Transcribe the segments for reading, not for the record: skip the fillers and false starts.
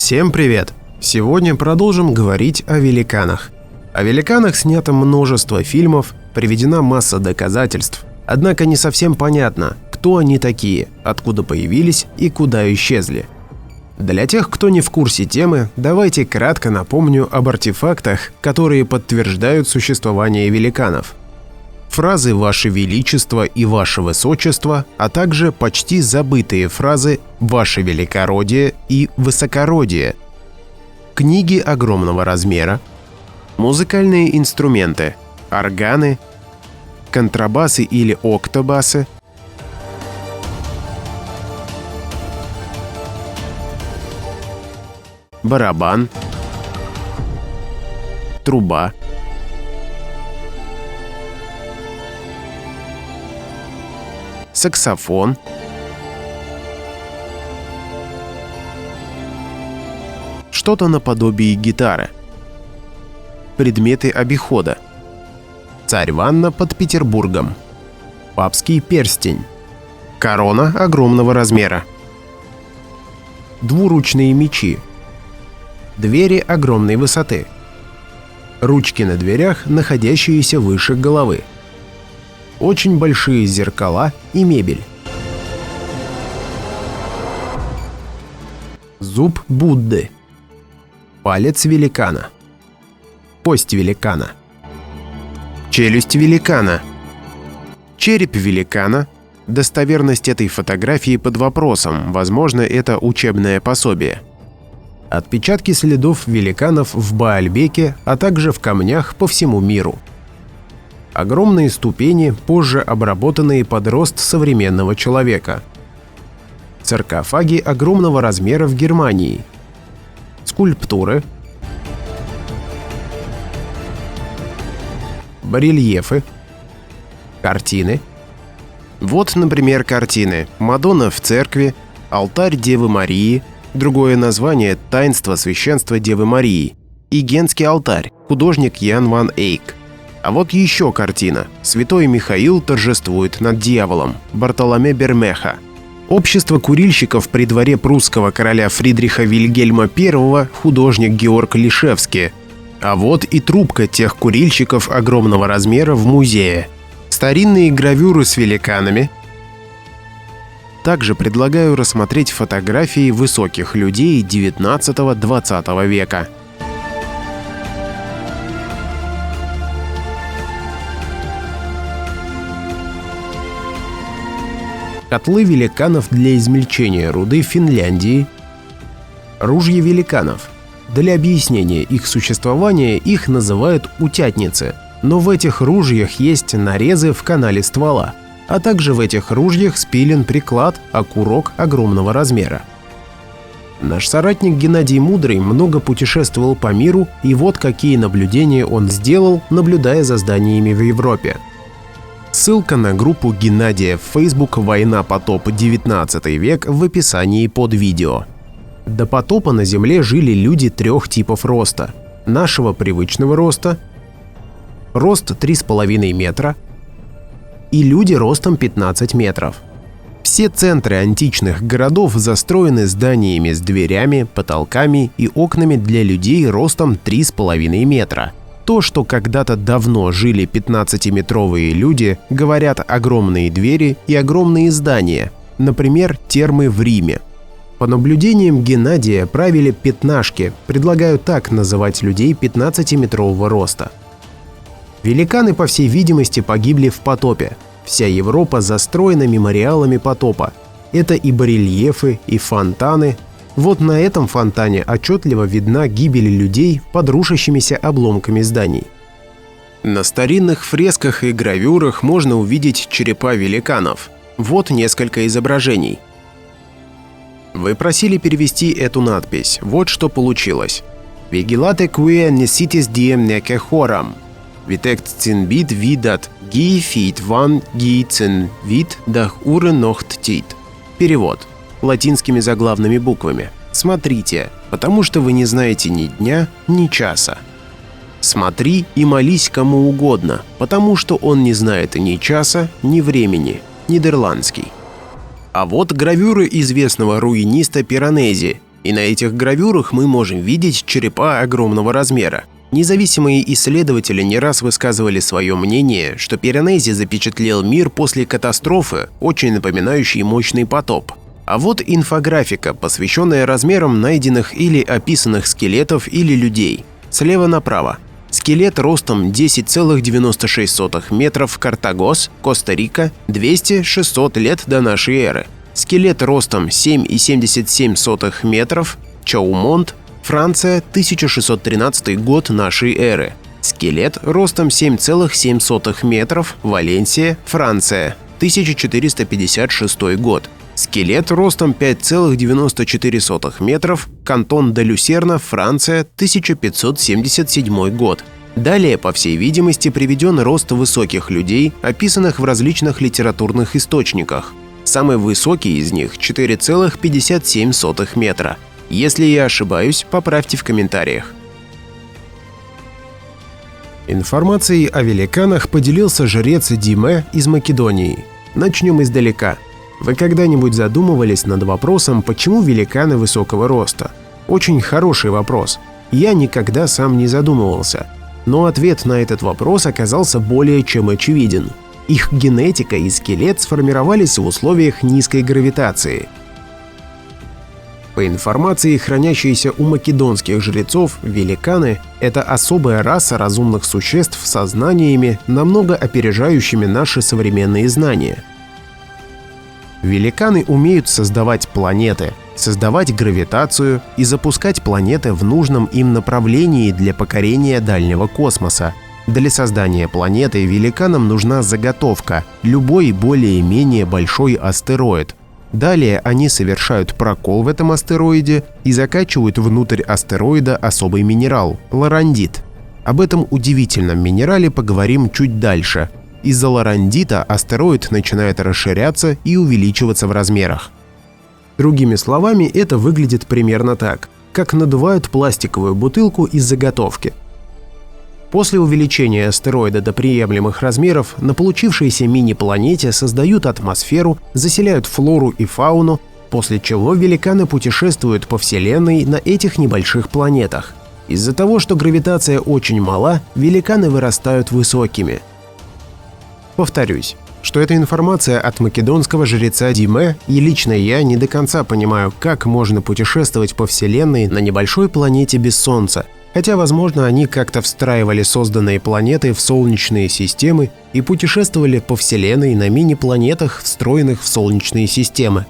Всем привет! Сегодня продолжим говорить о великанах. О великанах снято множество фильмов, приведена масса доказательств. Однако не совсем понятно, кто они такие, откуда появились и куда исчезли. Для тех, кто не в курсе темы, давайте кратко напомню об артефактах, которые подтверждают существование великанов. Фразы «Ваше Величество» и «Ваше Высочество», а также почти забытые фразы «Ваше Великородие» и «Высокородие». Книги огромного размера, музыкальные инструменты, органы, контрабасы или октобасы, барабан, труба, саксофон, что-то наподобие гитары, предметы обихода, царь-ванна под Петербургом, папский перстень, корона огромного размера, двуручные мечи, двери огромной высоты, ручки на дверях, находящиеся выше головы, очень большие зеркала и мебель. Зуб Будды, палец великана, кость великана, челюсть великана, череп великана. Достоверность этой фотографии под вопросом, возможно, это учебное пособие. Отпечатки следов великанов в Баальбеке, а также в камнях по всему миру. Огромные ступени, позже обработанные под рост современного человека. Саркофаги огромного размера в Германии. Скульптуры. Барельефы. Картины. Вот, например, картины «Мадонна в церкви», «Алтарь Девы Марии», другое название «Таинство священства Девы Марии» и «Генский алтарь», художник Ян ван Эйк. А вот еще картина «Святой Михаил торжествует над дьяволом» Бартоломе Бермеха. Общество курильщиков при дворе прусского короля Фридриха Вильгельма I художник Георг Лишевский. А вот и трубка тех курильщиков огромного размера в музее. Старинные гравюры с великанами. Также предлагаю рассмотреть фотографии высоких людей 19-20 века. Котлы великанов для измельчения руды в Финляндии. Ружья великанов. Для объяснения их существования их называют утятницы, но в этих ружьях есть нарезы в канале ствола, а также в этих ружьях спилен приклад, а курок огромного размера. Наш соратник Геннадий Мудрый много путешествовал по миру, и вот какие наблюдения он сделал, наблюдая за зданиями в Европе. Ссылка на группу Геннадия в Facebook «Война потоп 19 век» в описании под видео. До потопа на Земле жили люди трех типов роста. Нашего привычного роста, рост 3,5 метра и люди ростом 15 метров. Все центры античных городов застроены зданиями с дверями, потолками и окнами для людей ростом 3,5 метра. То, что когда-то давно жили 15-метровые люди, говорят огромные двери и огромные здания, например, термы в Риме. По наблюдениям Геннадия правили пятнашки, предлагаю так называть людей 15-метрового роста. Великаны, по всей видимости, погибли в потопе. Вся Европа застроена мемориалами потопа. Это и барельефы, и фонтаны. Вот на этом фонтане отчетливо видна гибель людей под рушащимися обломками зданий. На старинных фресках и гравюрах можно увидеть черепа великанов. Вот несколько изображений. Вы просили перевести эту надпись. Вот что получилось. «Vigilate quia nesitis diem nece horam. Vitectin bit vidat gi fit van gicen vit dach ure nocht tit». Перевод. Латинскими заглавными буквами. Смотрите, потому что вы не знаете ни дня, ни часа. Смотри и молись кому угодно, потому что он не знает ни часа, ни времени. Нидерландский. А вот гравюры известного руиниста Пиранези. И на этих гравюрах мы можем видеть черепа огромного размера. Независимые исследователи не раз высказывали свое мнение, что Пиранези запечатлел мир после катастрофы, очень напоминающей мощный потоп. А вот инфографика, посвященная размерам найденных или описанных скелетов или людей. Слева направо. Скелет ростом 10,96 метров, Картагос, Коста-Рика, 200-600 лет до нашей эры. Скелет ростом 7,77 метров, Чаумонт, Франция, 1613 год нашей эры. Скелет ростом 7,7 метров, Валенсия, Франция, 1456 год. Скелет ростом 5,94 метров, Кантон де Люсерна, Франция, 1577 год. Далее, по всей видимости, приведен рост высоких людей, описанных в различных литературных источниках. Самый высокий из них – 4,57 метра. Если я ошибаюсь, поправьте в комментариях. Информацией о великанах поделился жрец Диме из Македонии. Начнем издалека. Вы когда-нибудь задумывались над вопросом, почему великаны высокого роста? Очень хороший вопрос. Я никогда сам не задумывался. Но ответ на этот вопрос оказался более чем очевиден. Их генетика и скелет сформировались в условиях низкой гравитации. По информации, хранящейся у македонских жрецов, великаны – это особая раса разумных существ с сознаниями, намного опережающими наши современные знания. Великаны умеют создавать планеты, создавать гравитацию и запускать планеты в нужном им направлении для покорения дальнего космоса. Для создания планеты великанам нужна заготовка – любой более-менее большой астероид. Далее они совершают прокол в этом астероиде и закачивают внутрь астероида особый минерал – лорандит. Об этом удивительном минерале поговорим чуть дальше. Из-за лорандита астероид начинает расширяться и увеличиваться в размерах. Другими словами, это выглядит примерно так, как надувают пластиковую бутылку из заготовки. После увеличения астероида до приемлемых размеров на получившейся мини-планете создают атмосферу, заселяют флору и фауну, после чего великаны путешествуют по Вселенной на этих небольших планетах. Из-за того, что гравитация очень мала, великаны вырастают высокими. Повторюсь, что эта информация от македонского жреца Диме, и лично я не до конца понимаю, как можно путешествовать по Вселенной на небольшой планете без Солнца, хотя, возможно, они как-то встраивали созданные планеты в солнечные системы и путешествовали по Вселенной на мини-планетах, встроенных в солнечные системы.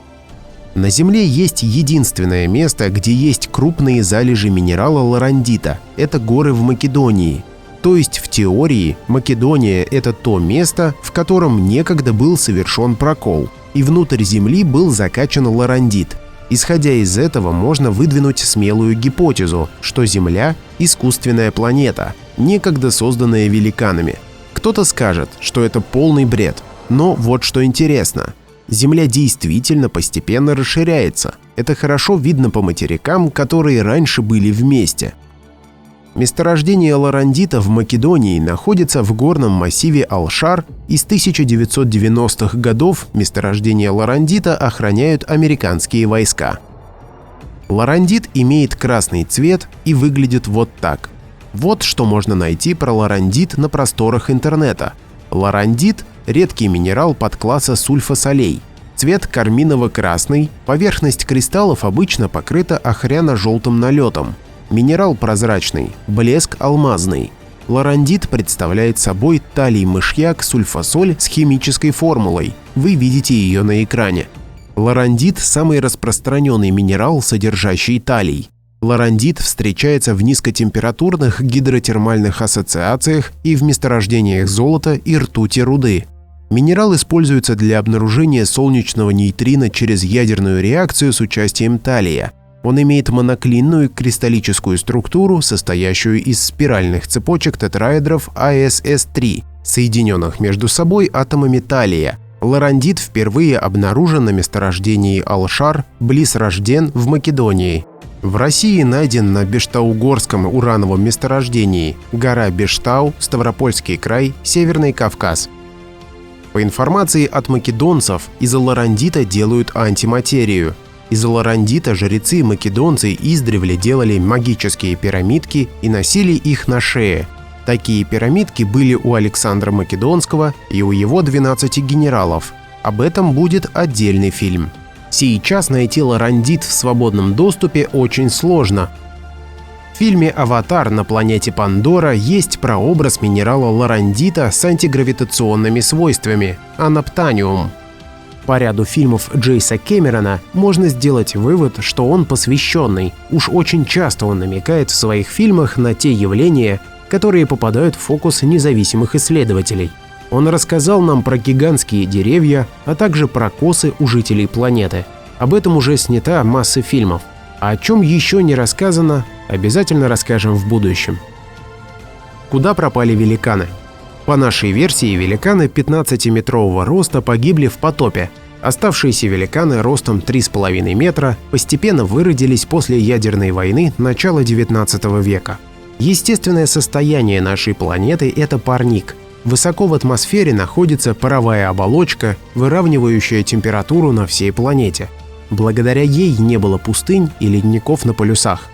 На Земле есть единственное место, где есть крупные залежи минерала лорандита – это горы в Македонии. То есть, в теории, Македония – это то место, в котором некогда был совершен прокол, и внутрь Земли был закачан лорандит. Исходя из этого, можно выдвинуть смелую гипотезу, что Земля – искусственная планета, некогда созданная великанами. Кто-то скажет, что это полный бред, но вот что интересно. Земля действительно постепенно расширяется. Это хорошо видно по материкам, которые раньше были вместе. Месторождение лорандита в Македонии находится в горном массиве Алшар, и с 1990-х годов месторождение лорандита охраняют американские войска. Лорандит имеет красный цвет и выглядит вот так. Вот что можно найти про лорандит на просторах интернета. Лорандит – редкий минерал подкласса сульфосолей. Цвет карминово-красный, поверхность кристаллов обычно покрыта охряно-желтым налетом. Минерал прозрачный, блеск алмазный. Лорандит представляет собой талий-мышьяк сульфосоль с химической формулой. Вы видите ее на экране. Лорандит – самый распространенный минерал, содержащий талий. Лорандит встречается в низкотемпературных гидротермальных ассоциациях и в месторождениях золота и ртути руды. Минерал используется для обнаружения солнечного нейтрина через ядерную реакцию с участием талия. Он имеет моноклинную кристаллическую структуру, состоящую из спиральных цепочек тетраэдров АСС-3, соединенных между собой атомами талия. Лорандит впервые обнаружен на месторождении Алшар, близ Рожден в Македонии. В России найден на Бештаугорском урановом месторождении, гора Бештау, Ставропольский край, Северный Кавказ. По информации от македонцев, из лорандита делают антиматерию. Из лорандита жрецы-македонцы издревле делали магические пирамидки и носили их на шее. Такие пирамидки были у Александра Македонского и у его 12 генералов. Об этом будет отдельный фильм. Сейчас найти лорандит в свободном доступе очень сложно. В фильме «Аватар» на планете Пандора есть прообраз минерала лорандита с антигравитационными свойствами – анаптаниум. По ряду фильмов Джеймса Кэмерона можно сделать вывод, что он посвященный. Уж очень часто он намекает в своих фильмах на те явления, которые попадают в фокус независимых исследователей. Он рассказал нам про гигантские деревья, а также про косы у жителей планеты. Об этом уже снята масса фильмов. А о чем еще не рассказано, обязательно расскажем в будущем. Куда пропали великаны? По нашей версии, великаны 15-метрового роста погибли в потопе. Оставшиеся великаны ростом 3,5 метра постепенно выродились после ядерной войны начала 19 века. Естественное состояние нашей планеты – это парник. Высоко в атмосфере находится паровая оболочка, выравнивающая температуру на всей планете. Благодаря ей не было пустынь и ледников на полюсах.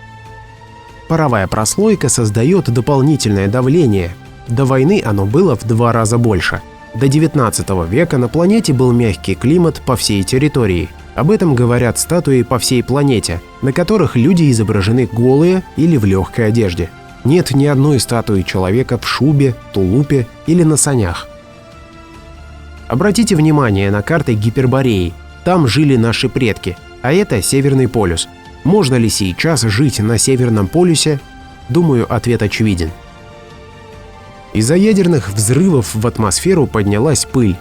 Паровая прослойка создает дополнительное давление. До войны оно было в 2 раза больше. До 19 века на планете был мягкий климат по всей территории. Об этом говорят статуи по всей планете, на которых люди изображены голые или в легкой одежде. Нет ни одной статуи человека в шубе, тулупе или на санях. Обратите внимание на карты Гипербореи. Там жили наши предки, а это Северный полюс. Можно ли сейчас жить на Северном полюсе? Думаю, ответ очевиден. Из-за ядерных взрывов в атмосферу поднялась пыль.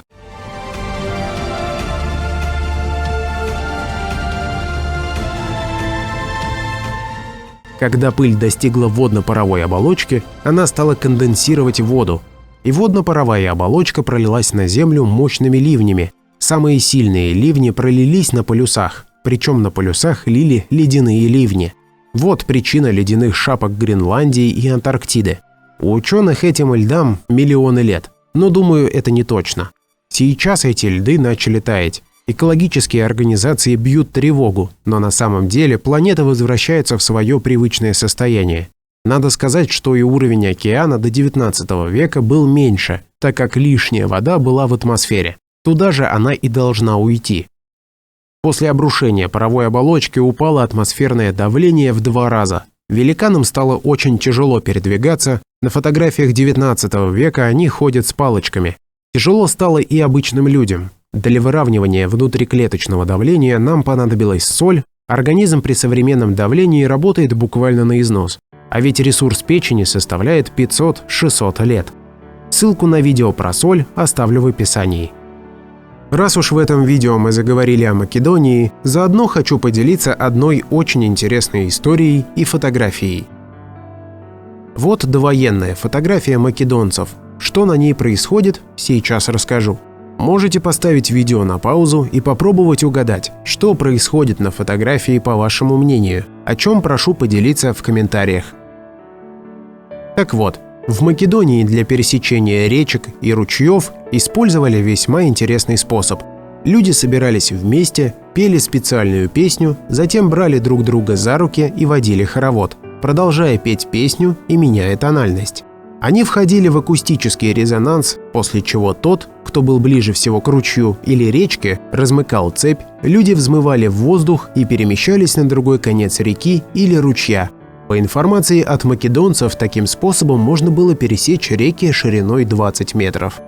Когда пыль достигла водно-паровой оболочки, она стала конденсировать воду, и водно-паровая оболочка пролилась на Землю мощными ливнями. Самые сильные ливни пролились на полюсах, причем на полюсах лили ледяные ливни. Вот причина ледяных шапок Гренландии и Антарктиды. У ученых этим льдам миллионы лет, но думаю, это не точно. Сейчас эти льды начали таять. Экологические организации бьют тревогу, но на самом деле планета возвращается в свое привычное состояние. Надо сказать, что и уровень океана до 19 века был меньше, так как лишняя вода была в атмосфере. Туда же она и должна уйти. После обрушения паровой оболочки упало атмосферное давление в 2 раза. Великанам стало очень тяжело передвигаться, на фотографиях 19 века они ходят с палочками. Тяжело стало и обычным людям. Для выравнивания внутриклеточного давления нам понадобилась соль, организм при современном давлении работает буквально на износ. А ведь ресурс печени составляет 500-600 лет. Ссылку на видео про соль оставлю в описании. Раз уж в этом видео мы заговорили о Македонии, заодно хочу поделиться одной очень интересной историей и фотографией. Вот довоенная фотография македонцев. Что на ней происходит, сейчас расскажу. Можете поставить видео на паузу и попробовать угадать, что происходит на фотографии по вашему мнению, о чем прошу поделиться в комментариях. Так вот, в Македонии для пересечения речек и ручьев использовали весьма интересный способ. Люди собирались вместе, пели специальную песню, затем брали друг друга за руки и водили хоровод, продолжая петь песню и меняя тональность. Они входили в акустический резонанс, после чего тот, кто был ближе всего к ручью или речке, размыкал цепь, люди взмывали в воздух и перемещались на другой конец реки или ручья. По информации от македонцев, таким способом можно было пересечь реки шириной 20 метров.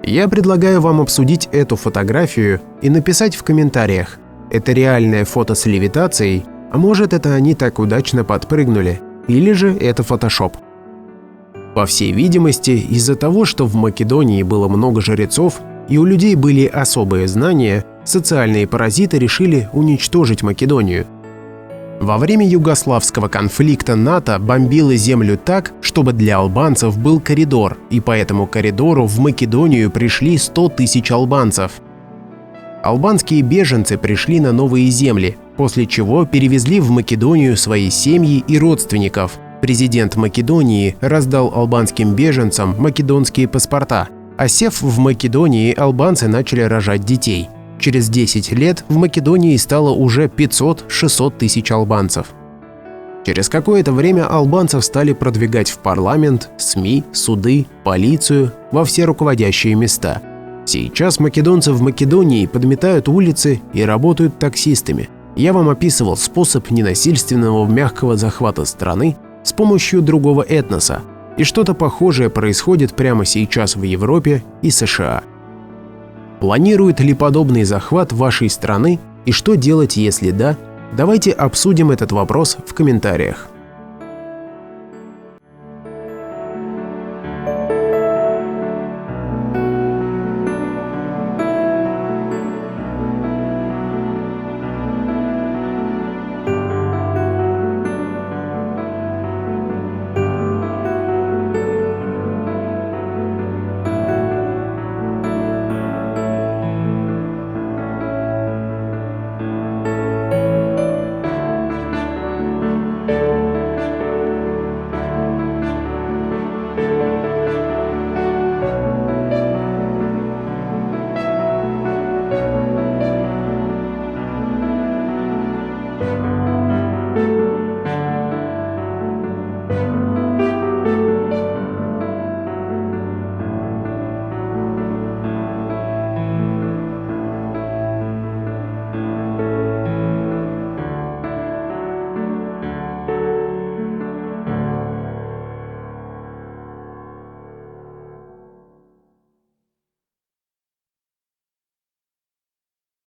Я предлагаю вам обсудить эту фотографию и написать в комментариях, это реальное фото с левитацией, а может это они так удачно подпрыгнули, или же это фотошоп. По всей видимости, из-за того, что в Македонии было много жрецов и у людей были особые знания, социальные паразиты решили уничтожить Македонию. Во время югославского конфликта НАТО бомбило землю так, чтобы для албанцев был коридор, и по этому коридору в Македонию пришли 100 тысяч албанцев. Албанские беженцы пришли на новые земли, после чего перевезли в Македонию свои семьи и родственников. Президент Македонии раздал албанским беженцам македонские паспорта. Осев в Македонии, албанцы начали рожать детей. Через 10 лет в Македонии стало уже 500-600 тысяч албанцев. Через какое-то время албанцев стали продвигать в парламент, СМИ, суды, полицию, во все руководящие места. Сейчас македонцы в Македонии подметают улицы и работают таксистами. Я вам описывал способ ненасильственного мягкого захвата страны с помощью другого этноса, и что-то похожее происходит прямо сейчас в Европе и США. Планирует ли подобный захват вашей страны, и что делать, если да? Давайте обсудим этот вопрос в комментариях.